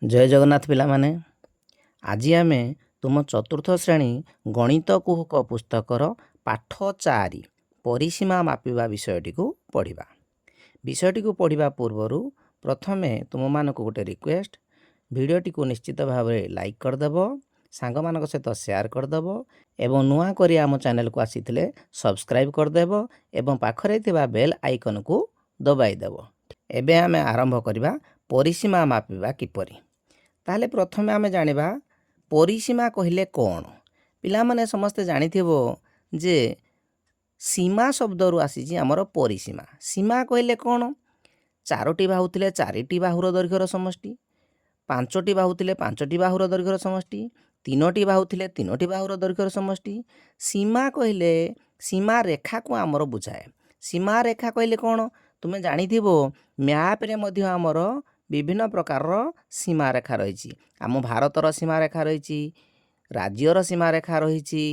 ଜୟ ଜଗନ୍ନାଥ ପିଲାମାନେ। ଆଜି ଆମେ ତୁମ ଚତୁର୍ଥ ଶ୍ରେଣୀ ଗଣିତ କୁହୁକ ପୁସ୍ତକର ପାଠ 4 ପରିସୀମା ମାପିବା ବିଷୟଟିକୁ ପଢ଼ିବା। ବିଷୟଟିକୁ ପଢ଼ିବା ପୂର୍ବରୁ ପ୍ରଥମେ ତୁମମାନଙ୍କୁ ଗୋଟେ ରିକ୍ୱେଷ୍ଟ, ଭିଡ଼ିଓଟିକୁ ନିଶ୍ଚିତ ଭାବରେ ଲାଇକ୍ କରିଦେବ, ସାଙ୍ଗମାନଙ୍କ ସହିତ ସେୟାର କରିଦେବ ଏବଂ ନୂଆ କରି ଆମ ଚ୍ୟାନେଲକୁ ଆସିଥିଲେ ସବସ୍କ୍ରାଇବ୍ କରିଦେବ ଏବଂ ପାଖରେ ଥିବା ବେଲ୍ ଆଇକନକୁ ଦବାଇଦେବ। ଏବେ ଆମେ ଆରମ୍ଭ କରିବା ପରିସୀମା ମାପିବା କିପରି। ତାହେଲେ ପ୍ରଥମେ ଆମେ ଜାଣିବା ପରିସୀମା କହିଲେ କ'ଣ। ପିଲାମାନେ ସମସ୍ତେ ଜାଣିଥିବ ଯେ ସୀମା ଶବ୍ଦରୁ ଆସିଛି ଆମର ପରିସୀମା। ସୀମା କହିଲେ କ'ଣ? 4ଟି ବାହୁ ଥିଲେ 4ଟି ବାହୁର ଦୈର୍ଘ୍ୟର ସମଷ୍ଟି, 5ଟି ବାହୁ ଥିଲେ 5ଟି ବାହୁର ଦୈର୍ଘ୍ୟର ସମଷ୍ଟି, 3ଟି ବାହୁ ଥିଲେ 3ଟି ବାହୁର ଦୈର୍ଘ୍ୟର ସମଷ୍ଟି। ସୀମା କହିଲେ ସୀମା ରେଖାକୁ ଆମର ବୁଝାଏ। ସୀମା ରେଖା କହିଲେ କ'ଣ? ତୁମେ ଜାଣିଥିବ ମ୍ୟାପ୍ରେ ମଧ୍ୟ ଆମର ବିଭିନ୍ନ ପ୍ରକାରର ସୀମାରେଖା ରହିଛି। ଆମ ଭାରତର ସୀମାରେଖା ରହିଛି, ରାଜ୍ୟର ସୀମାରେଖା ରହିଛି,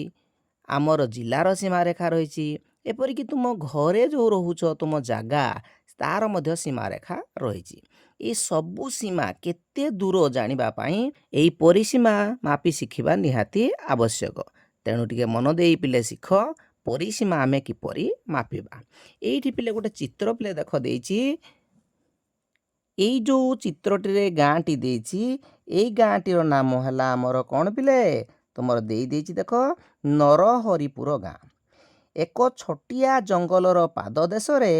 ଆମର ଜିଲ୍ଲାର ସୀମାରେଖା ରହିଛି, ଏପରିକି ତୁମ ଘରେ ଯେଉଁ ରହୁଛ ତୁମ ଜାଗା ତାର ମଧ୍ୟ ସୀମାରେଖା ରହିଛି। ଏ ସବୁ ସୀମା କେତେ ଦୂର ଜାଣିବା ପାଇଁ ଏହି ପରିସୀମା ମାପି ଶିଖିବା ନିହାତି ଆବଶ୍ୟକ। ତେଣୁ ଟିକେ ମନ ଦେଇ ପିଲେ ଶିଖ ପରିସୀମା ଆମେ କିପରି ମାପିବା। ଏଇଠି ପିଲେ ଗୋଟେ ଚିତ୍ର ପିଲେ ଦେଖ ଦେଇଛି। ଏଇ ଯେଉଁ ଚିତ୍ରଟିରେ ଗାଁଟି ଦେଇଛି, ଏଇ ଗାଁଟିର ନାମ ହେଲା ଆମର କ'ଣ ପିଲେ? ତୁମର ଦେଇଛି ଦେଖ ନରହରିପୁର ଗାଁ। ଏକ ଛୋଟିଆ ଜଙ୍ଗଲର ପାଦଦେଶରେ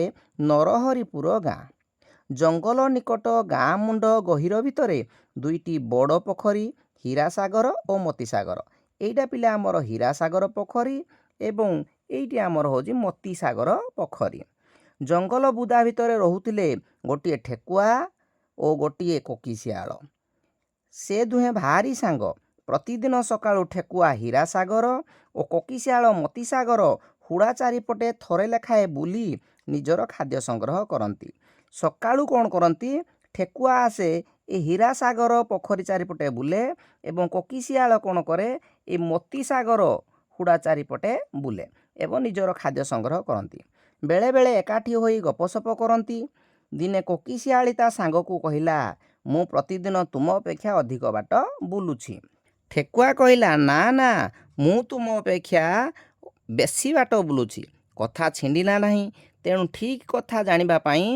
ନରହରିପୁର ଗାଁ। ଜଙ୍ଗଲ ନିକଟ ଗାଁ ମୁଣ୍ଡ ଗହୀର ଭିତରେ 2ଟି ବଡ଼ ପୋଖରୀ, ହୀରାସାଗର ଓ ମୋତିସାଗର। ଏଇଟା ପିଲା ଆମର ହୀରାସାଗର ପୋଖରୀ ଏବଂ ଏଇଟି ଆମର ହେଉଛି ମୋତିସାଗର ପୋଖରୀ। ଜଙ୍ଗଲ ବୁଦା ଭିତରେ ରହୁଥିଲେ ଗୋଟିଏ ଠେକୁଆ ଓ ଗୋଟିଏ କୋକିଶିଆଳ। ସେ ଦୁହେଁ ଭାରି ସାଙ୍ଗ। ପ୍ରତିଦିନ ସକାଳୁ ଠେକୁଆ ହୀରାସାଗର ଓ କୋକିଶିଆଳ ମୋତିସାଗର ହୁଡ଼ା ଚାରିପଟେ ଥରେ ଲେଖାଏଁ ବୁଲି ନିଜର ଖାଦ୍ୟ ସଂଗ୍ରହ କରନ୍ତି। ସକାଳୁ କ'ଣ କରନ୍ତି? ଠେକୁଆ ଆସେ ଏ ହୀରାସାଗର ପୋଖରୀ ଚାରିପଟେ ବୁଲେ ଏବଂ କୋକିଶିଆଳ କ'ଣ କରେ? ଏ ମୋତିସାଗର ହୁଡ଼ା ଚାରିପଟେ ବୁଲେ ଏବଂ ନିଜର ଖାଦ୍ୟ ସଂଗ୍ରହ କରନ୍ତି। ବେଳେବେଳେ ଏକାଠି ହୋଇ ଗପସପ କରନ୍ତି। ଦିନେ କୋକିଶିଆଳି ତା ସାଙ୍ଗକୁ କହିଲା, ମୁଁ ପ୍ରତିଦିନ ତୁମ ଅପେକ୍ଷା ଅଧିକ ବାଟ ବୁଲୁଛି। ଠେକୁଆ କହିଲା, ନା ନା, ମୁଁ ତୁମ ଅପେକ୍ଷା ବେଶୀ ବାଟ ବୁଲୁଛି। କଥା ଛିଣ୍ଡିଲା ନାହିଁ। ତେଣୁ ଠିକ୍ କଥା ଜାଣିବା ପାଇଁ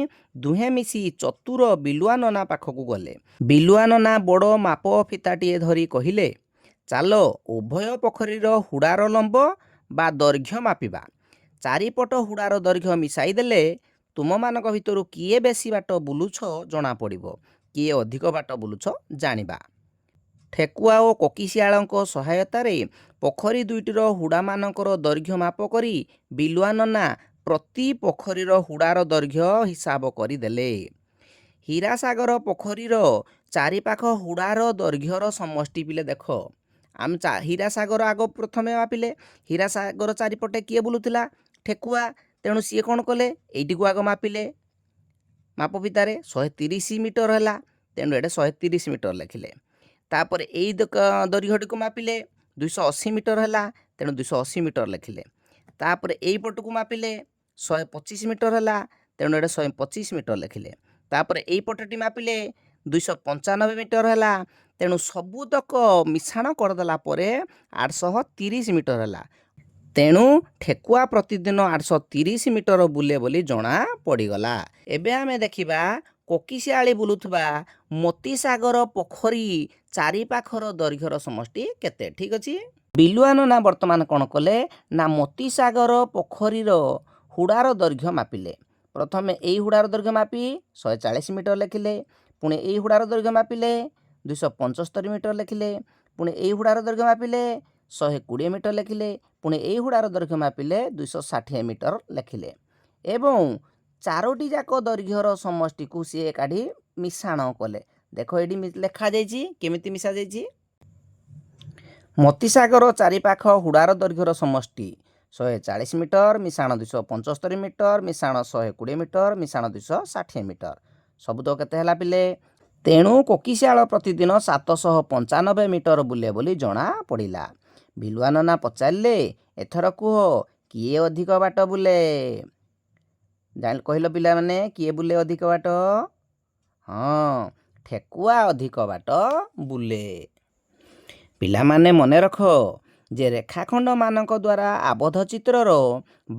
ଦୁହେଁ ମିଶି ଚତୁର ବିଲୁଆ ନନା ପାଖକୁ ଗଲେ। ବିଲୁଆ ନନା ବଡ଼ ମାପ ଫିତାଟିଏ ଧରି କହିଲେ, ଚାଲ ଉଭୟ ପୋଖରୀର ହୁଡ଼ାର ଲମ୍ବ ବା ଦୈର୍ଘ୍ୟ ମାପିବା। ଚାରିପଟ ହୁଡ଼ାର ଦୈର୍ଘ୍ୟ ମିଶାଇ ଦେଲେ ତୁମମାନଙ୍କ ଭିତରୁ କିଏ ବେଶୀ ବାଟ ବୁଲୁଛ ଜଣାପଡ଼ିବ, କିଏ ଅଧିକ ବାଟ ବୁଲୁଛ ଜାଣିବା। ଠେକୁଆ ଓ କୋକିଶିଆଳଙ୍କ ସହାୟତାରେ ପୋଖରୀ ଦୁଇଟିର ହୁଡ଼ାମାନଙ୍କର ଦୈର୍ଘ୍ୟ ମାପ କରି ବିଲୁଆ ନନା ପ୍ରତି ପୋଖରୀର ହୁଡ଼ାର ଦୈର୍ଘ୍ୟ ହିସାବ କରିଦେଲେ। ହୀରାସାଗର ପୋଖରୀର ଚାରିପାଖ ହୁଡ଼ାର ଦୈର୍ଘ୍ୟର ସମଷ୍ଟି ପିଲେ ଦେଖ। ଆମେ ହୀରାସାଗର ଆଗ ପ୍ରଥମେ ମାପିଲେ। ହୀରାସାଗର ଚାରିପଟେ କିଏ ବୁଲୁଥିଲା? ଠେକୁଆ। ତେଣୁ ସିଏ କ'ଣ କଲେ? ଏଇଟିକୁ ଆଗ ମାପିଲେ। ମାପ ଫିତାରେ 130 ମିଟର ହେଲା, ତେଣୁ ଏଇଟା 130 ମିଟର ଲେଖିଲେ। ତାପରେ ଏଇ ଦୈର୍ଘ୍ୟଟିକୁ ମାପିଲେ, 280 ମିଟର ହେଲା, ତେଣୁ 280 ମିଟର ଲେଖିଲେ। ତାପରେ ଏଇପଟକୁ ମାପିଲେ, 125 ମିଟର ହେଲା, ତେଣୁ ଏଇଟା 125 ମିଟର ଲେଖିଲେ। ତାପରେ ଏଇପଟଟି ମାପିଲେ, 295 ମିଟର ହେଲା, ତେଣୁ ସବୁତକ ମିଶାଣ କରିଦେଲା ପରେ 830 ମିଟର ହେଲା। ତେଣୁ ଠେକୁଆ ପ୍ରତିଦିନ 830 ମିଟର ବୁଲେ ବୋଲି ଜଣା ପଡ଼ିଗଲା। ଏବେ ଆମେ ଦେଖିବା କୋକିଶିଆଳି ବୁଲୁଥିବା ମୋତିସାଗର ପୋଖରୀ ଚାରିପାଖର ଦୈର୍ଘ୍ୟର ସମଷ୍ଟି କେତେ। ଠିକ୍ ଅଛି। ବିଲୁଆ ନନା ବର୍ତ୍ତମାନ କ'ଣ କଲେ ନା ମୋତିସାଗର ପୋଖରୀର ହୁଡ଼ାର ଦୈର୍ଘ୍ୟ ମାପିଲେ। ପ୍ରଥମେ ଏଇ ହୁଡ଼ାର ଦୈର୍ଘ୍ୟ ମାପି 140 ମିଟର ଲେଖିଲେ। ପୁଣି ଏଇ ହୁଡ଼ାର ଦୈର୍ଘ୍ୟ ମାପିଲେ 275 ମିଟର ଲେଖିଲେ। ପୁଣି ଏଇ ହୁଡ଼ାର ଦୈର୍ଘ୍ୟ ମାପିଲେ 120 ମିଟର ଲେଖିଲେ। ପୁଣି ଏଇ ହୁଡ଼ାର ଦୈର୍ଘ୍ୟ ମାପିଲେ 260 ମିଟର ଲେଖିଲେ ଏବଂ 4ଟି ଯାକ ଦୈର୍ଘ୍ୟର ସମଷ୍ଟିକୁ ସିଏ ଏକାଠି ମିଶାଣ କଲେ। ଦେଖ ଏଇଠି ଲେଖାଯାଇଛି କେମିତି ମିଶାଯାଇଛି। ମୋତିସାଗର ଚାରିପାଖ ହୁଡ଼ାର ଦୈର୍ଘ୍ୟର ସମଷ୍ଟି 140 ମିଟର ମିଶାଣ 275 ମିଟର ମିଶାଣ 120 ମିଟର ମିଶାଣ 260 ମିଟର। ସବୁ ତ କେତେ ହେଲା ପିଲେ? ତେଣୁ କୋକିଶିଆଳ ପ୍ରତିଦିନ 795 ମିଟର ବୁଲେ ବୋଲି ଜଣା ପଡ଼ିଲା। ବିଲୁଆ ନନା ପଚାରିଲେ, ଏଥର କୁହ କିଏ ଅଧିକ ବାଟ ବୁଲେ? କହିଲ ପିଲାମାନେ, କିଏ ବୁଲେ ଅଧିକ ବାଟ? ହଁ, ଠେକୁଆ ଅଧିକ ବାଟ ବୁଲେ। ପିଲାମାନେ ମନେ ରଖ ଯେ ରେଖାଖଣ୍ଡମାନଙ୍କ ଦ୍ୱାରା ଆବଦ୍ଧ ଚିତ୍ରର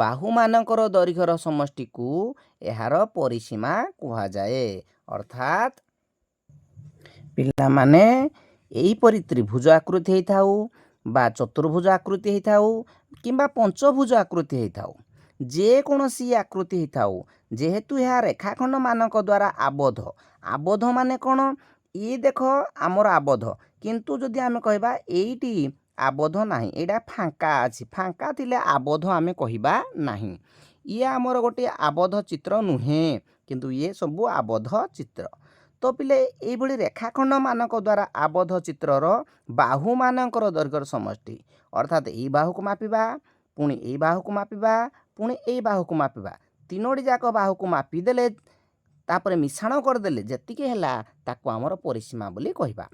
ବାହୁମାନଙ୍କର ଦୈର୍ଘ୍ୟର ସମଷ୍ଟିକୁ ଏହାର ପରିସୀମା କୁହାଯାଏ। ଅର୍ଥାତ୍ ପିଲାମାନେ ଏହିପରି ତ୍ରିଭୁଜ ଆକୃତି ହେଇଥାଉ ବା ଚତୁର୍ଭୁଜ ଆକୃତି ହେଇଥାଉ କିମ୍ବା ପଞ୍ଚଭୁଜ ଆକୃତି ହେଇଥାଉ, ଯେକୌଣସି ଆକୃତି ହେଇଥାଉ, ଯେହେତୁ ଏହା ରେଖାଖଣ୍ଡମାନଙ୍କ ଦ୍ୱାରା ଆବଦ୍ଧ। ଆବଦ୍ଧ ମାନେ କ'ଣ? ଇଏ ଦେଖ ଆମର ଆବଦ୍ଧ, କିନ୍ତୁ ଯଦି ଆମେ କହିବା ଏଇଟି ଆବଦ୍ଧ ନାହିଁ, ଏଇଟା ଫାଙ୍କା ଅଛି, ଫାଙ୍କା ଥିଲେ ଆବଦ୍ଧ ଆମେ କହିବା ନାହିଁ। ଇଏ ଆମର ଗୋଟିଏ ଆବଦ୍ଧ ଚିତ୍ର ନୁହେଁ, କିନ୍ତୁ ଇଏ ସବୁ ଆବଦ୍ଧ ଚିତ୍ର। ତ ପିଲେ ଏଇଭଳି ରେଖାଖଣ୍ଡମାନଙ୍କ ଦ୍ୱାରା ଆବଦ୍ଧ ଚିତ୍ରର ବାହୁମାନଙ୍କର ଦୈର୍ଘ୍ୟର ସମଷ୍ଟି, ଅର୍ଥାତ୍ ଏଇ ବାହୁକୁ ମାପିବା, ପୁଣି ଏଇ ବାହୁକୁ ମାପିବା, ପୁଣି ଏଇ ବାହୁକୁ ମାପିବା, ତିନୋଟି ଯାକ ବାହୁକୁ ମାପିଦେଲେ ତାପରେ ମିଶାଣ କରିଦେଲେ ଯେତିକି ହେଲା ତାକୁ ଆମର ପରିସୀମା ବୋଲି କହିବା।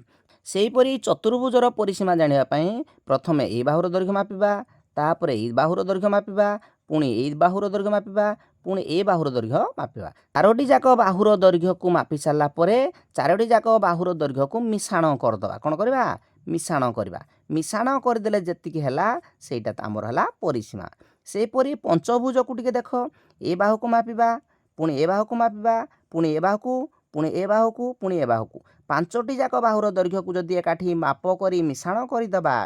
ସେହିପରି ଚତୁର୍ଭୁଜର ପରିସୀମା ଜାଣିବା ପାଇଁ ପ୍ରଥମେ ଏଇ ବାହୁର ଦୈର୍ଘ୍ୟ ମାପିବା, ତାପରେ ଏଇ ବାହୁର ଦୈର୍ଘ୍ୟ ମାପିବା, ପୁଣି ଏଇ ବାହୁର ଦୈର୍ଘ୍ୟ ମାପିବା, ପୁଣି ଏଇ ବାହୁର ଦୈର୍ଘ୍ୟ ମାପିବା। ଚାରୋଟି ଯାକ ବାହୁର ଦୈର୍ଘ୍ୟକୁ ମାପି ସାରିଲା ପରେ ଚାରୋଟି ଯାକ ବାହୁର ଦୈର୍ଘ୍ୟକୁ ମିଶାଣ କରିଦେବା। କ'ଣ କରିବା? ମିଶାଣ କରିବା। ମିଶାଣ କରିଦେଲେ ଯେତିକି ହେଲା ସେଇଟା ଆମର ହେଲା ପରିସୀମା। ସେହିପରି ପଞ୍ଚଭୁଜକୁ ଟିକେ ଦେଖ, ଏ ବାହୁକୁ ମାପିବା, ପୁଣି ଏ ବାହୁକୁ ମାପିବା, ପୁଣି ଏ ବାହୁକୁ, ପୁଣି ଏ ବାହୁକୁ, ପୁଣି ଏ ବାହୁକୁ, ପାଞ୍ଚଟି ଯାକ ବାହୁର ଦୈର୍ଘ୍ୟକୁ ଯଦି ଏକାଠି ମାପ କରି ମିଶାଣ କରିଦେବା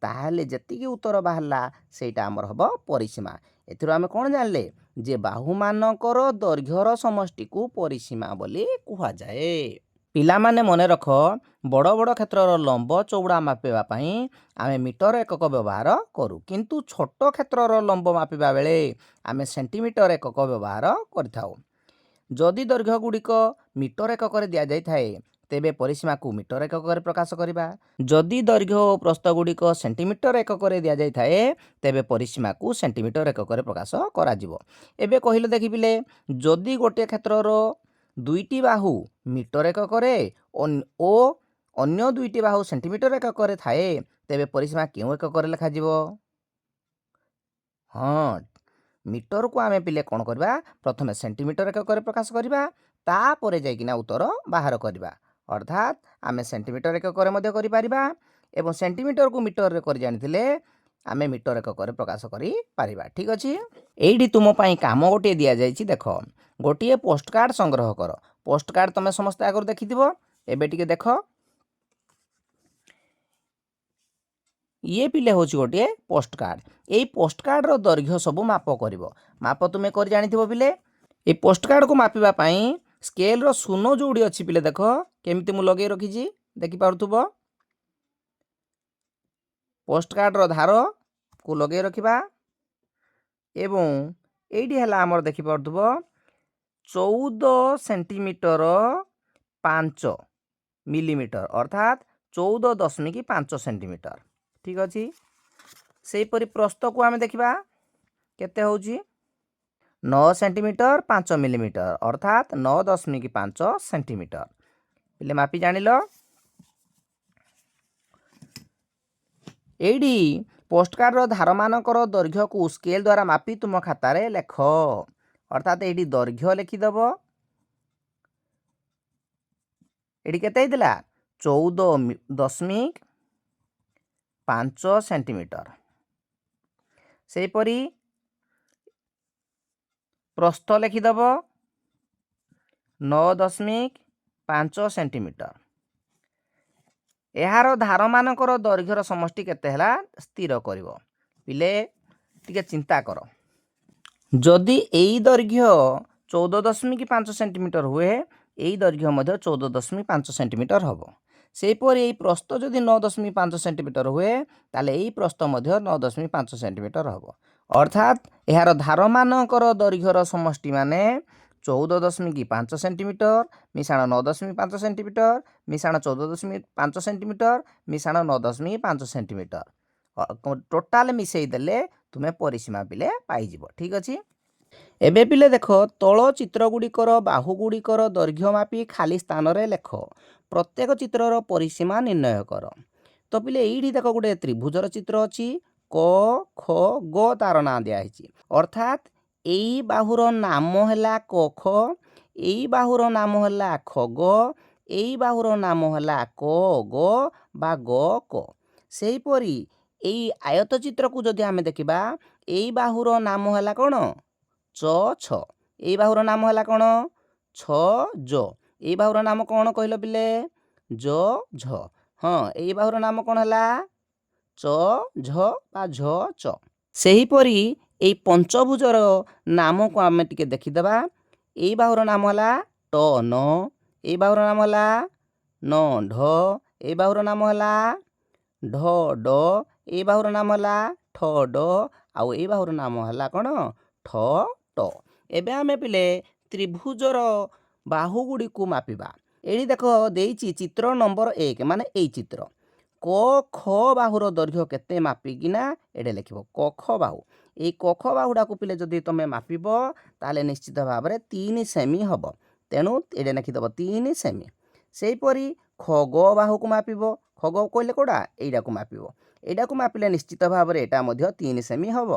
ତାହେଲେ ଯେତିକି ଉତ୍ତର ବାହାରିଲା ସେଇଟା ଆମର ହେବ ପରିସୀମା। ଏଥିରୁ ଆମେ କ'ଣ ଜାଣିଲେ? ଯେ ବାହୁମାନଙ୍କର ଦୈର୍ଘ୍ୟର ସମଷ୍ଟିକୁ ପରିସୀମା ବୋଲି କୁହାଯାଏ। ପିଲାମାନେ ମନେ ରଖ, ବଡ଼ ବଡ଼ କ୍ଷେତ୍ରର ଲମ୍ବ ଚଉଡ଼ା ମାପିବା ପାଇଁ ଆମେ ମିଟର ଏକକ ବ୍ୟବହାର କରୁ, କିନ୍ତୁ ଛୋଟ କ୍ଷେତ୍ରର ଲମ୍ବ ମାପିବା ବେଳେ ଆମେ ସେଣ୍ଟିମିଟର ଏକକ ବ୍ୟବହାର କରିଥାଉ। ଯଦି ଦୈର୍ଘ୍ୟ ଗୁଡ଼ିକ ମିଟର ଏକକରେ ଦିଆଯାଇଥାଏ ତେବେ ପରିସୀମାକୁ ମିଟର ଏକକରେ ପ୍ରକାଶ କରିବା। ଯଦି ଦୈର୍ଘ୍ୟ ଓ ପ୍ରସ୍ଥ ଗୁଡ଼ିକ ସେଣ୍ଟିମିଟର ଏକକରେ ଦିଆଯାଇଥାଏ ତେବେ ପରିସୀମାକୁ ସେଣ୍ଟିମିଟର ଏକକରେ ପ୍ରକାଶ କରାଯିବ। ଏବେ କହିଲେ ଦେଖିଲେ, ଯଦି ଗୋଟିଏ କ୍ଷେତ୍ରର ଦୁଇଟି ବାହୁ ମିଟର ଏକକରେ ଓ ଅନ୍ୟ ଦୁଇଟି ବାହୁ ସେଣ୍ଟିମିଟର ଏକକରେ ଥାଏ ତେବେ ପରିସୀମା କେଉଁ ଏକକରେ ଲେଖାଯିବ? ହଁ, ମିଟରକୁ ଆମେ ପିଲେ କ'ଣ କରିବା? ପ୍ରଥମେ ସେଣ୍ଟିମିଟର ଏକକରେ ପ୍ରକାଶ କରିବା, ତାପରେ ଯାଇକିନା ଉତ୍ତର ବାହାର କରିବା। ଅର୍ଥାତ୍ ଆମେ ସେଣ୍ଟିମିଟର ଏକକରେ ମଧ୍ୟ କରିପାରିବା ଏବଂ ସେଣ୍ଟିମିଟରକୁ ମିଟରରେ କରି ଜାଣିଥିଲେ ଆମେ ମିଟର ଏକକରେ ପ୍ରକାଶ କରିପାରିବା। ଠିକ୍ ଅଛି। ଏଇଠି ତୁମ ପାଇଁ କାମ ଗୋଟିଏ ଦିଆଯାଇଛି। ଦେଖ, ଗୋଟିଏ ପୋଷ୍ଟକାର୍ଡ଼ ସଂଗ୍ରହ କର। ପୋଷ୍ଟକାର୍ଡ଼ ତୁମେ ସମସ୍ତେ ଆଗରୁ ଦେଖିଥିବ, ଏବେ ଟିକେ ଦେଖ। ଇଏ ପିଲେ ହେଉଛି ଗୋଟିଏ ପୋଷ୍ଟକାର୍ଡ଼। ଏଇ ପୋଷ୍ଟକାର୍ଡ଼ର ଦୈର୍ଘ୍ୟ ସବୁ ମାପ କରିବ। ମାପ ତୁମେ କରି ଜାଣିଥିବ ପିଲେ। এই ପୋଷ୍ଟକାର୍ଡ଼କୁ ମାପିବା ପାଇଁ ସ୍କେଲର ଶୂନ ଯେଉଁଠି ଅଛି ପିଲେ ଦେଖ କେମିତି ମୁଁ ଲଗେଇ ରଖିଛି, ଦେଖିପାରୁଥିବ। ପୋଷ୍ଟକାର୍ଡ଼ର ଧାରକୁ ଲଗେଇ ରଖିବା ଏବଂ ଏଇଠି ହେଲା ଆମର ଦେଖିପାରୁଥିବ 14 ସେଣ୍ଟିମିଟର 5 ମିଲିମିଟର, ଅର୍ଥାତ୍ 14.5 ସେଣ୍ଟିମିଟର। ଠିକ୍ ଅଛି। ସେହିପରି ପ୍ରସ୍ଥକୁ ଆମେ ଦେଖିବା କେତେ ହେଉଛି 9 ସେଣ୍ଟିମିଟର 5 ମିଲିମିଟର, ଅର୍ଥାତ୍ 9.5 ସେଣ୍ଟିମିଟର। ପିଲେ ମାପି ଜାଣିଲ। ଏଇଠି ପୋଷ୍ଟକାର୍ଡ଼ର ଧାରମାନଙ୍କର ଦୈର୍ଘ୍ୟକୁ ସ୍କେଲ ଦ୍ୱାରା ମାପି ତୁମ ଖାତାରେ ଲେଖ। ଅର୍ଥାତ୍ ଏଇଠି ଦୈର୍ଘ୍ୟ ଲେଖିଦେବ। ଏଠି କେତେ ହେଇଥିଲା? 14.5 ସେଣ୍ଟିମିଟର। ସେହିପରି ପ୍ରସ୍ଥ ଲେଖିଦେବ 9.5 ସେଣ୍ଟିମିଟର। ଏହାର ଧାରମାନଙ୍କର ଦୈର୍ଘ୍ୟର ସମଷ୍ଟି କେତେ ହେଲା ସ୍ଥିର କରିବ। ପିଲେ ଟିକେ ଚିନ୍ତା କର, ଯଦି ଏଇ ଦୈର୍ଘ୍ୟ 14.5 ସେଣ୍ଟିମିଟର ହୁଏ, ଏଇ ଦୈର୍ଘ୍ୟ ମଧ୍ୟ 14.5 ସେଣ୍ଟିମିଟର ହେବ। ସେହିପରି ଏଇ ପ୍ରସ୍ଥ ଯଦି 9.5 ସେଣ୍ଟିମିଟର ହୁଏ ତାହେଲେ ଏଇ ପ୍ରସ୍ଥ ମଧ୍ୟ 9.5 ସେଣ୍ଟିମିଟର ହେବ। ଅର୍ଥାତ୍ ଏହାର ଧାରମାନଙ୍କର ଦୈର୍ଘ୍ୟର ସମଷ୍ଟି ମାନେ 14.5 ସେଣ୍ଟିମିଟର ମିଶାଣ 9.5 ସେଣ୍ଟିମିଟର ମିଶାଣ 14.5 ସେଣ୍ଟିମିଟର ମିଶାଣ 9.5 ସେଣ୍ଟିମିଟର। ଟୋଟାଲ ମିଶାଇ ଦେଲେ ତୁମେ ପରିସୀମା ପିଲେ ପାଇଯିବ। ଠିକ୍ ଅଛି। ଏବେ ପିଲେ ଦେଖ, ତଳ ଚିତ୍ରଗୁଡ଼ିକର ବାହୁଗୁଡ଼ିକର ଦୈର୍ଘ୍ୟ ମାପି ଖାଲି ସ୍ଥାନରେ ଲେଖ। ପ୍ରତ୍ୟେକ ଚିତ୍ରର ପରିସୀମା ନିର୍ଣ୍ଣୟ କର। ତ ପିଲେ ଏଇଠି ଦେଖ ଗୋଟେ ତ୍ରିଭୁଜର ଚିତ୍ର ଅଛି। କ ଖ ଗ ତାର ନାଁ ଦିଆହେଇଛି। ଅର୍ଥାତ୍ ଏଇ ବାହୁର ନାମ ହେଲା କ ଖ, ଏଇ ବାହୁର ନାମ ହେଲା ଖ ଗ, ଏଇ ବାହୁର ନାମ ହେଲା କ ଗ ବା ଗ କ। ସେହିପରି ଏଇ ଆୟତ ଚିତ୍ରକୁ ଯଦି ଆମେ ଦେଖିବା ଏଇ ବାହୁର ନାମ ହେଲା କ'ଣ ଚ ଛ। ଏଇ ବାହୁର ନାମ ହେଲା କ'ଣ ଛ ଜ। ଏଇ ବାହୁର ନାମ କ'ଣ କହିଲ ପିଲେ ଜ ଝ। ହଁ ଏଇ ବାହୁର ନାମ କ'ଣ ହେଲା ଚ ଝ ବା ଝ ଚ। ସେହିପରି ଏଇ ପଞ୍ଚଭୁଜର ନାମକୁ ଆମେ ଟିକେ ଦେଖିଦେବା। ଏଇ ବାହୁର ନାମ ହେଲା ଟ ନ। ଏଇ ବାହୁର ନାମ ହେଲା ନ ଢ। ଏଇ ବାହୁର ନାମ ହେଲା ଢ ଡ। ଏଇ ବାହୁର ନାମ ହେଲା ଠ ଡ। ଆଉ ଏଇ ବାହୁର ନାମ ହେଲା କ'ଣ ଠ ଟ। ଏବେ ଆମେ ପିଲେ ତ୍ରିଭୁଜର ବାହୁଗୁଡ଼ିକୁ ମାପିବା। ଏଠି ଦେଖ ଦେଇଛି ଚିତ୍ର ନମ୍ବର 1 ମାନେ ଏଇ ଚିତ୍ର। କ ଖ ବାହୁର ଦୈର୍ଘ୍ୟ କେତେ ମାପିକିନା ଏଠି ଲେଖିବ କ ଖ ବାହୁ। ଏଇ କ ଖ ବାହୁଟାକୁ ପିଲେ ଯଦି ତୁମେ ମାପିବ ତାହେଲେ ନିଶ୍ଚିତ ଭାବରେ 3 ସେମି ହେବ। ତେଣୁ ଏଠି ଲେଖିଦେବ 3 ସେମି। ସେହିପରି ଖ ଗ ବାହୁକୁ ମାପିବ। ଖ ଗ କହିଲେ କେଉଁଟା ଏଇଟାକୁ ମାପିବ। ଏଇଟାକୁ ମାପିଲେ ନିଶ୍ଚିତ ଭାବରେ ଏଇଟା ମଧ୍ୟ 3 ସେମି ହେବ।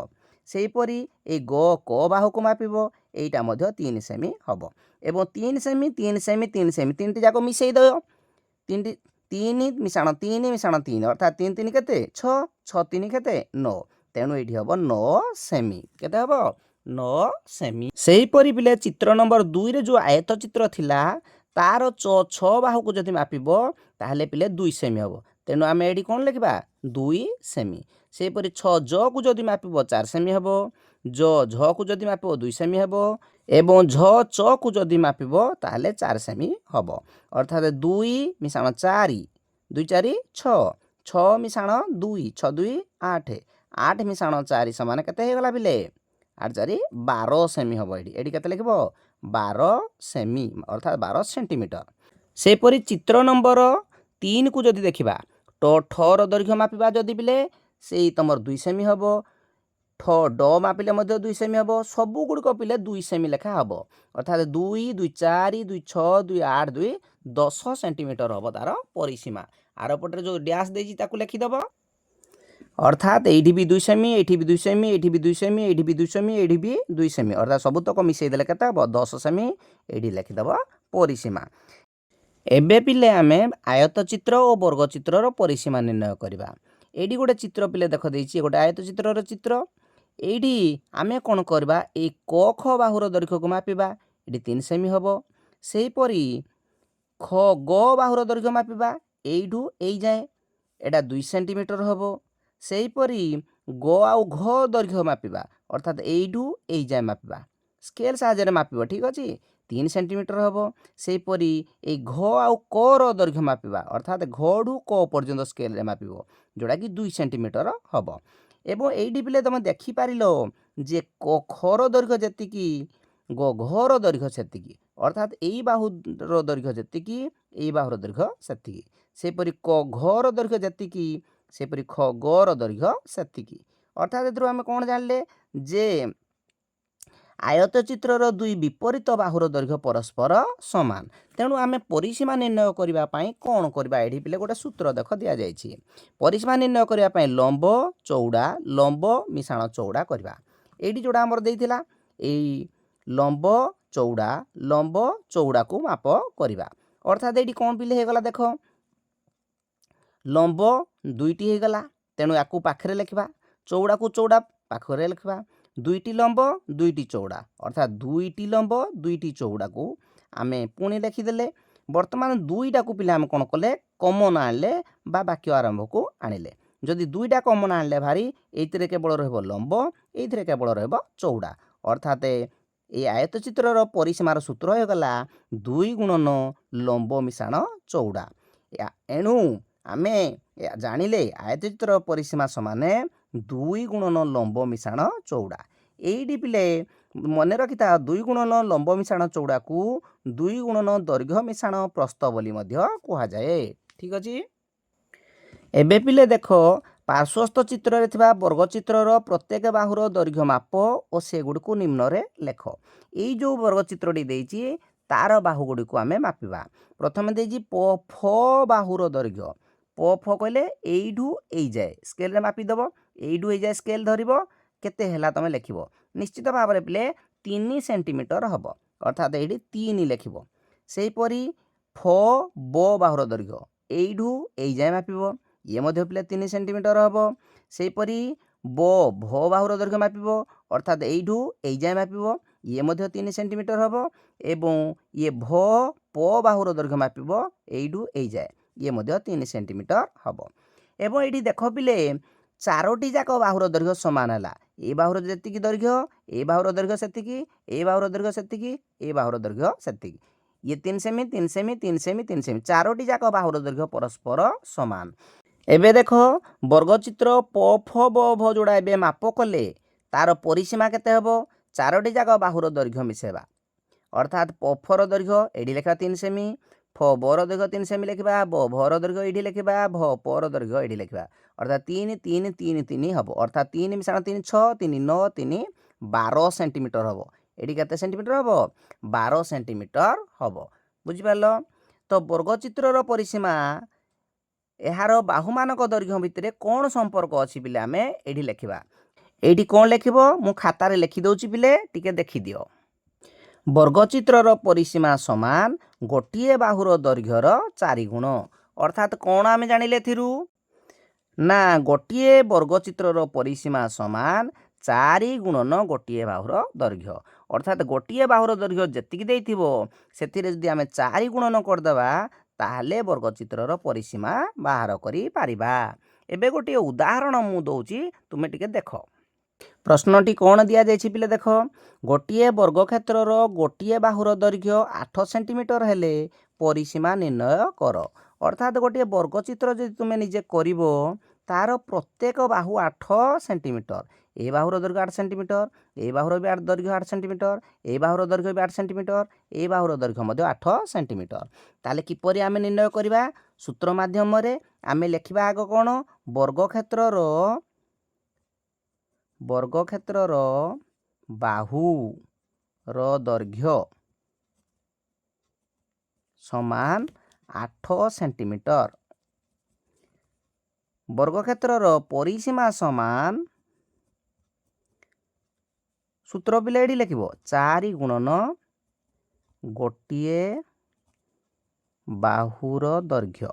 ସେହିପରି ଏଇ ଗ କ ବାହୁକୁ ମାପିବ ଏଇଟା ମଧ୍ୟ 3 ସେମି ହେବ। ଏବଂ 3 ସେମି 3 ସେମି 3 ସେମି ତିନିଟି ଯାକ ମିଶାଇ ଦେବ। 3 ମିଶାଣ 3 ମିଶାଣ 3 ଅର୍ଥାৎ 3 3 କେତେ 6 6 3 କେତେ 9। ତେଣୁ ଏଇଠି ହେବ 9 ସେମି। କେତେ ହେବ 9 ସେମି। ସେହିପରି ପିଲେ ଚିତ୍ର ନମ୍ବର 2ରେ ଯେଉଁ ଆୟତ ଚିତ୍ର ଥିଲା ତାର ଛ ବାହୁକୁ ଯଦି ମାପିବ ତାହେଲେ ପିଲେ 2 ସେମି ହେବ। ତେଣୁ ଆମେ ଏଠି କ'ଣ ଲେଖିବା 2 ସେମି। ସେହିପରି ଛ ଜକୁ ଯଦି ମାପିବ 4 ସେମି ହେବ। ଜ ଝକୁ ଯଦି ମାପିବ 2 ସେମି ହେବ। ଏବଂ ଝ ଚକୁ ଯଦି ମାପିବ ତାହେଲେ 4 ସେମି ହେବ। ଅର୍ଥାତ୍ 2 ମିଶାଣ 4 2 4 6 6 ମିଶାଣ 2 6 2 8 8 ମିଶାଣ 4 ସମାନ କେତେ ହେଇଗଲା ପିଲେ 8 4 12 ସେମି ହେବ। ଏଠି କେତେ ଲେଖିବ 12 ସେମି ଅର୍ଥାତ୍ 12 ସେଣ୍ଟିମିଟର। ସେହିପରି ଚିତ୍ର ନମ୍ବର 3କୁ ଯଦି ଦେଖିବା ଠର ଦୈର୍ଘ୍ୟ ମାପିବା ଯଦି ପିଲେ ସେଇ ତୁମର 2 ସେମି ହେବ। ଠ ଡ ମାପିଲେ ମଧ୍ୟ 2 ସେମି ହେବ। ସବୁଗୁଡ଼ିକ ପିଲେ 2 ସେମି ଲେଖା ହେବ। ଅର୍ଥାତ୍ 2 2 4 2 6 2 8 2 10 ସେଣ୍ଟିମିଟର ହେବ ତାର ପରିସୀମା। ଆର ପଟରେ ଯେଉଁ ଡ୍ୟାସ୍ ଦେଇଛି ତାକୁ ଲେଖିଦେବ। ଅର୍ଥାତ୍ ଏଇଠି ବି 2 ସେମି ଏଇଠି ବି 2 ସେମି ଏଇଠି ବି 2 ସେମି ଏଇଠି ବି 2 ସେମି ଏଇଠି ବି 2 ସେମି ଅର୍ଥାତ୍ ସବୁତକ ମିଶାଇ ଦେଲେ କେତେ ହେବ 10 ସେମି। ଏଇଠି ଲେଖିଦେବ ପରିସୀମା। ଏବେ ପିଲେ ଆମେ ଆୟତ ଚିତ୍ର ଓ ବର୍ଗ ଚିତ୍ରର ପରିସୀମା ନିର୍ଣ୍ଣୟ କରିବା। ଏଇଠି ଗୋଟେ ଚିତ୍ର ପିଲେ ଦେଖ ଦେଇଛି ଗୋଟେ ଆୟତ ଚିତ୍ରର ଚିତ୍ର। ଏଇଠି ଆମେ କ'ଣ କରିବା ଏଇ କ ଖ ବାହୁର ଦୈର୍ଘ୍ୟକୁ ମାପିବା। ଏଠି 3 ସେମି ହେବ। ସେହିପରି ଖ ଗ ବାହୁର ଦୈର୍ଘ୍ୟ ମାପିବା ଏଇଠୁ ଏଇ ଯାଏଁ ଏଇଟା 2 ସେଣ୍ଟିମିଟର ହେବ। ସେହିପରି ଗ ଆଉ ଘ ଦୈର୍ଘ୍ୟ ମାପିବା ଅର୍ଥାତ୍ ଏଇଠୁ ଏଇ ଯାଏଁ ମାପିବା। ସ୍କେଲ୍ ସାହାଯ୍ୟରେ ମାପିବ ଠିକ୍ ଅଛି 3 ସେଣ୍ଟିମିଟର ହେବ। ସେହିପରି ଏଇ ଘ ଆଉ କର ଦୈର୍ଘ୍ୟ ମାପିବା ଅର୍ଥାତ୍ ଘଠୁ କ ପର୍ଯ୍ୟନ୍ତ ସ୍କେଲ୍ରେ ମାପିବ ଯେଉଁଟାକି 2 ସେଣ୍ଟିମିଟର ହେବ। ଏବଂ ଏଇଠି ପିଲେ ତୁମେ ଦେଖିପାରିଲ ଯେ କ ଖର ଦୈର୍ଘ୍ୟ ଯେତିକି ଗ ଘର ଦୈର୍ଘ୍ୟ ସେତିକି ଅର୍ଥାତ୍ ଏଇ ବାହୁର ଦୈର୍ଘ୍ୟ ଯେତିକି ଏଇ ବାହୁର ଦୈର୍ଘ୍ୟ ସେତିକି। ସେହିପରି କ ଘର ଦୈର୍ଘ୍ୟ ଯେତିକି ସେହିପରି ଖ ଗର ଦୈର୍ଘ୍ୟ ସେତିକି। ଅର୍ଥାତ୍ ଏଥିରୁ ଆମେ କ'ଣ ଜାଣିଲେ ଯେ ଆୟତ ଚିତ୍ରର 2 ବିପରୀତ ବାହୁର ଦୈର୍ଘ୍ୟ ପରସ୍ପର ସମାନ। ତେଣୁ ଆମେ ପରିସୀମା ନିର୍ଣ୍ଣୟ କରିବା ପାଇଁ କ'ଣ କରିବା ଏଠି ପିଲେ ଗୋଟେ ସୂତ୍ର ଦେଖ ଦିଆଯାଇଛି। ପରିସୀମା ନିର୍ଣ୍ଣୟ କରିବା ପାଇଁ ଲମ୍ବ ମିଶାଣ ଚଉଡ଼ା କରିବା। ଏଇଠି ଯେଉଁଟା ଆମର ଦେଇଥିଲା ଏଇ ଲମ୍ବ ଚଉଡ଼ାକୁ ମାପ କରିବା। ଅର୍ଥାତ୍ ଏଇଠି କ'ଣ ପିଲେ ହେଇଗଲା ଦେଖ ଲମ୍ବ 2ଟି ହେଇଗଲା ତେଣୁ ୟାକୁ ପାଖରେ ଲେଖିବା। ଚଉଡ଼ାକୁ ଚଉଡ଼ା ପାଖରେ ଲେଖିବା। 2ଟି ଲମ୍ବ 2ଟି ଚଉଡ଼ା ଅର୍ଥାତ୍ 2ଟି ଲମ୍ବ 2ଟି ଚଉଡ଼ାକୁ ଆମେ ପୁଣି ଲେଖିଦେଲେ। ବର୍ତ୍ତମାନ 2ଟାକୁ ପିଲା ଆମେ କ'ଣ କଲେ କମନ୍ ଆଣିଲେ ବା ବାକ୍ୟ ଆରମ୍ଭକୁ ଆଣିଲେ। ଯଦି 2ଟା କମନ୍ ଆଣିଲେ ଭାରି ଏଇଥିରେ କେବଳ ରହିବ ଲମ୍ବ ଏଇଥିରେ କେବଳ ରହିବ ଚଉଡ଼ା। ଅର୍ଥାତ୍ ଏଇ ଆୟତ ଚିତ୍ରର ପରିସୀମାର ସୂତ୍ର ହୋଇଗଲା 2 ଗୁଣନ ଲମ୍ବ ମିଶାଣ ଚଉଡ଼ା। ଏଣୁ ଆମେ ଜାଣିଲେ ଆୟତ ଚିତ୍ରର ପରିସୀମା ସମାନେ 2 ଗୁଣନ ଲମ୍ବ ମିଶାଣ ଚଉଡ଼ା। ଏଇଠି ପିଲେ ମନେ ରଖିଥା 2 ଗୁଣନ ଲମ୍ବ ମିଶାଣ ଚଉଡ଼ାକୁ 2 ଗୁଣନ ଦୈର୍ଘ୍ୟ ମିଶାଣ ପ୍ରସ୍ଥ ବୋଲି ମଧ୍ୟ କୁହାଯାଏ। ଠିକ୍ ଅଛି। ଏବେ ପିଲେ ଦେଖ ପାର୍ଶ୍ୱସ୍ଥ ଚିତ୍ରରେ ଥିବା ବର୍ଗ ଚିତ୍ରର ପ୍ରତ୍ୟେକ ବାହୁର ଦୈର୍ଘ୍ୟ ମାପ ଓ ସେଗୁଡ଼ିକୁ ନିମ୍ନରେ ଲେଖ। ଏଇ ଯେଉଁ ବର୍ଗ ଚିତ୍ରଟି ଦେଇଛି ତାର ବାହୁଗୁଡ଼ିକୁ ଆମେ ମାପିବା। ପ୍ରଥମେ ଦେଇଛି ପ ଫ ବାହୁର ଦୈର୍ଘ୍ୟ। ପ ଫ କହିଲେ ଏଇଠୁ ଏଇ ଯାଏ ସ୍କେଲ୍ରେ ମାପିଦେବ। ଏଇଠୁ ଏଇ ଯାଏ ସ୍କେଲ୍ ଧରିବ କେତେ ହେଲା ତୁମେ ଲେଖିବ। ନିଶ୍ଚିତ ଭାବରେ ପିଲେ 3 ସେଣ୍ଟିମିଟର ହେବ ଅର୍ଥାତ୍ ଏଇଠି 3 ଲେଖିବ। ସେହିପରି ଫ ବ ବାହୁର ଦୈର୍ଘ୍ୟ ଏଇଠୁ ଏଇ ଯାଏଁ ମାପିବ। ଇଏ ମଧ୍ୟ ପିଲେ 3 ସେଣ୍ଟିମିଟର ହେବ। ସେହିପରି ବ ଭ ବାହୁର ଦୈର୍ଘ୍ୟ ମାପିବ, ଅର୍ଥାତ୍ ଏଇଠୁ ଏଇ ଯାଏଁ ମାପିବ। ଇଏ ମଧ୍ୟ 3 ସେଣ୍ଟିମିଟର ହେବ। ଏବଂ ଇଏ ଭ ପ ବାହୁର ଦୈର୍ଘ୍ୟ ମାପିବ ଏଇଠୁ ଏଇ ଯାଏଁ। ଇଏ ମଧ୍ୟ 3 ସେଣ୍ଟିମିଟର ହେବ। ଏବଂ ଏଇଠି ଦେଖ ପିଲେ ଚାରୋଟି ଯାକ ବାହୁର ଦୈର୍ଘ୍ୟ ସମାନ ହେଲା। ଏ ବାହୁର ଯେତିକି ଦୈର୍ଘ୍ୟ, ଏ ବାହୁର ଦୈର୍ଘ୍ୟ ସେତିକି, ଏ ବାହୁର ଦୈର୍ଘ୍ୟ ସେତିକି, ଏ ବାହୁର ଦୈର୍ଘ୍ୟ ସେତିକି। ଇଏ 3 ସେମି 3 ସେମି 3 ସେମି 3 ସେମି, ଚାରୋଟି ଯାକ ବାହୁର ଦୈର୍ଘ୍ୟ ପରସ୍ପର ସମାନ। ଏବେ ଦେଖ ବର୍ଗଚିତ୍ର ପ ଫ ବ ଭ ଯୋଡ଼ା ଏବେ ମାପ କଲେ ତାର ପରିସୀମା କେତେ ହେବ? ଚାରୋଟି ଯାକ ବାହୁର ଦୈର୍ଘ୍ୟ ମିଶାଇବା, ଅର୍ଥାତ୍ ପ ଫର ଦୈର୍ଘ୍ୟ ଏଇଠି ଲେଖିବା 3 ସେମି, ଫ ବର ଦୈର୍ଘ୍ୟ 3 ସେମି ଲେଖିବା, ବ ଭର ଦୈର୍ଘ୍ୟ ଏଇଠି ଲେଖିବା, ଭ ପର ଦୈର୍ଘ୍ୟ ଏଇଠି ଲେଖିବା, ଅର୍ଥାତ୍ 3 3 3 3 ହେବ। ଅର୍ଥାତ୍ 3 ମିଶାଣ 3 6, 3 9, 3 12 ସେଣ୍ଟିମିଟର ହେବ। ଏଠି କେତେ ସେଣ୍ଟିମିଟର ହେବ? 12 ସେଣ୍ଟିମିଟର ହେବ। ବୁଝିପାରିଲ? ତ ବର୍ଗଚିତ୍ରର ପରିସୀମା ଏହାର ବାହୁମାନଙ୍କ ଦୈର୍ଘ୍ୟ ଭିତରେ କ'ଣ ସମ୍ପର୍କ ଅଛି ପିଲେ ଆମେ ଏଇଠି ଲେଖିବା। ଏଇଠି କ'ଣ ଲେଖିବ? ମୁଁ ଖାତାରେ ଲେଖିଦେଉଛି ପିଲେ, ଟିକେ ଦେଖିଦିଅ। ବର୍ଗଚିତ୍ରର ପରିସୀମା ସମାନ ଗୋଟିଏ ବାହୁର ଦୈର୍ଘ୍ୟର 4 ଗୁଣ। ଅର୍ଥାତ୍ କ'ଣ ଆମେ ଜାଣିଲେ ଏଥିରୁ? ନା ଗୋଟିଏ ବର୍ଗଚିତ୍ରର ପରିସୀମା ସମାନ 4 ଗୁଣନ ଗୋଟିଏ ବାହୁର ଦୈର୍ଘ୍ୟ। ଅର୍ଥାତ୍ ଗୋଟିଏ ବାହୁର ଦୈର୍ଘ୍ୟ ଯେତିକି ଦେଇଥିବ ସେଥିରେ ଯଦି ଆମେ 4 ଗୁଣନ କରିଦେବା ତାହେଲେ ବର୍ଗଚିତ୍ରର ପରିସୀମା ବାହାର କରିପାରିବା। ଏବେ ଗୋଟିଏ ଉଦାହରଣ ମୁଁ ଦେଉଛି, ତୁମେ ଟିକେ ଦେଖ। ପ୍ରଶ୍ନଟି କ'ଣ ଦିଆଯାଇଛି ପିଲେ ଦେଖ। ଗୋଟିଏ ବର୍ଗକ୍ଷେତ୍ରର ଗୋଟିଏ ବାହୁର ଦୈର୍ଘ୍ୟ 8 ସେଣ୍ଟିମିଟର ହେଲେ ପରିସୀମା ନିର୍ଣ୍ଣୟ କର। ଅର୍ଥାତ୍ ଗୋଟିଏ ବର୍ଗଚିତ୍ର ଯଦି ତୁମେ ନିଜେ କରିବ ତାର ପ୍ରତ୍ୟେକ ବାହୁ 8 ସେଣ୍ଟିମିଟର। ଏ ବାହୁର ଦୈର୍ଘ୍ୟ 8 ସେଣ୍ଟିମିଟର, ଏ ବାହୁର ବି ଦୈର୍ଘ୍ୟ 8 ସେଣ୍ଟିମିଟର, ଏ ବାହୁର ଦୈର୍ଘ୍ୟ ବି 8 ସେଣ୍ଟିମିଟର, ଏ ବାହୁର ଦୈର୍ଘ୍ୟ ମଧ୍ୟ 8 ସେଣ୍ଟିମିଟର। ତାହେଲେ କିପରି ଆମେ ନିର୍ଣ୍ଣୟ କରିବା? ସୂତ୍ର ମାଧ୍ୟମରେ ଆମେ ଲେଖିବା ଆଗ କ'ଣ? ବର୍ଗକ୍ଷେତ୍ରର ବାହୁର ଦୈର୍ଘ୍ୟ ସମାନ 8 ସେଣ୍ଟିମିଟର। ବର୍ଗକ୍ଷେତ୍ରର ପରିସୀମା ସମାନ, ସୂତ୍ର ପିଲେ ଏଠି ଲେଖିବ 4 ଗୁଣନ ଗୋଟିଏ ବାହୁର ଦୈର୍ଘ୍ୟ।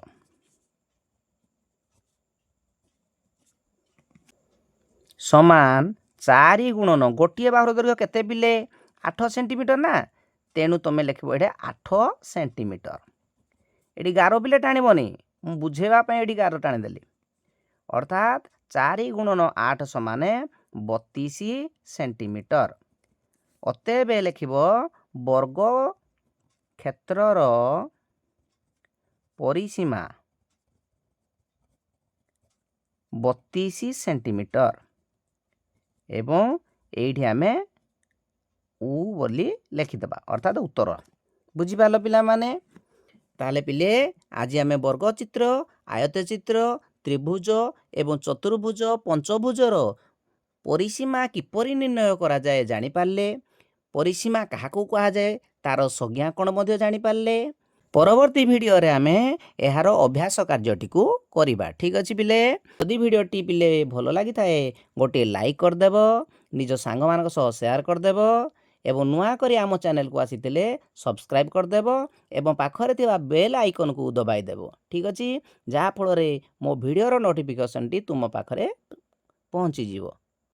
ସମାନ 4 ଗୁଣନ ଗୋଟିଏ ବାହୁର ଦୈର୍ଘ୍ୟ କେତେ ପିଲେ? 8 ସେଣ୍ଟିମିଟର ନା, ତେଣୁ ତୁମେ ଲେଖିବ ଏଠି 8 ସେଣ୍ଟିମିଟର। ଏଠି ଗାର ପିଲେ ଟାଣିବନି, ମୁଁ ବୁଝେଇବା ପାଇଁ ଏଠି ଗାର ଟାଣିଦେଲି। ଅର୍ଥାତ୍ 4 ଗୁଣନ 8 ସମାନ 32 ସେଣ୍ଟିମିଟର। ଅତଏବ ଲେଖିବ ବର୍ଗକ୍ଷେତ୍ରର ପରିସୀମା 32 ସେଣ୍ଟିମିଟର। ଏବଂ ଏଇଠି ଆମେ ଉ ବୋଲି ଲେଖିଦେବା, ଅର୍ଥାତ୍ ଉତ୍ତର। ବୁଝିପାରିଲ ପିଲାମାନେ? ତାହେଲେ ପିଲେ ଆଜି ଆମେ ବର୍ଗଚିତ୍ର, ଆୟତଚିତ୍ର, ତ୍ରିଭୁଜ ଏବଂ ଚତୁର୍ଭୁଜ ପଞ୍ଚଭୁଜର ପରିସୀମା କିପରି ନିର୍ଣ୍ଣୟ କରାଯାଏ ଜାଣିପାରିଲେ। ପରିସୀମା କାହାକୁ କୁହାଯାଏ ତାର ସଂଜ୍ଞା କ'ଣ ମଧ୍ୟ ଜାଣିପାରିଲେ। ପରବର୍ତ୍ତୀ ଭିଡ଼ିଓରେ ଆମେ ଏହାର ଅଭ୍ୟାସ କାର୍ଯ୍ୟଟିକୁ କରିବା। ଠିକ୍ ଅଛି ପିଲେ? ଯଦି ଭିଡ଼ିଓଟି ପିଲେ ଭଲ ଲାଗିଥାଏ ଗୋଟିଏ ଲାଇକ୍ କରିଦେବ, ନିଜ ସାଙ୍ଗମାନଙ୍କ ସହ ସେୟାର କରିଦେବ ଏବଂ ନୂଆ କରି ଆମ ଚ୍ୟାନେଲକୁ ଆସିଥିଲେ ସବସ୍କ୍ରାଇବ୍ କରିଦେବ ଏବଂ ପାଖରେ ଥିବା ବେଲ୍ ଆଇକନ୍କୁ ଦବାଇ ଦେବ। ଠିକ୍ ଅଛି? ଯାହାଫଳରେ ମୋ ଭିଡ଼ିଓର ନୋଟିଫିକେସନ୍ଟି ତୁମ ପାଖରେ ପହଞ୍ଚିଯିବ।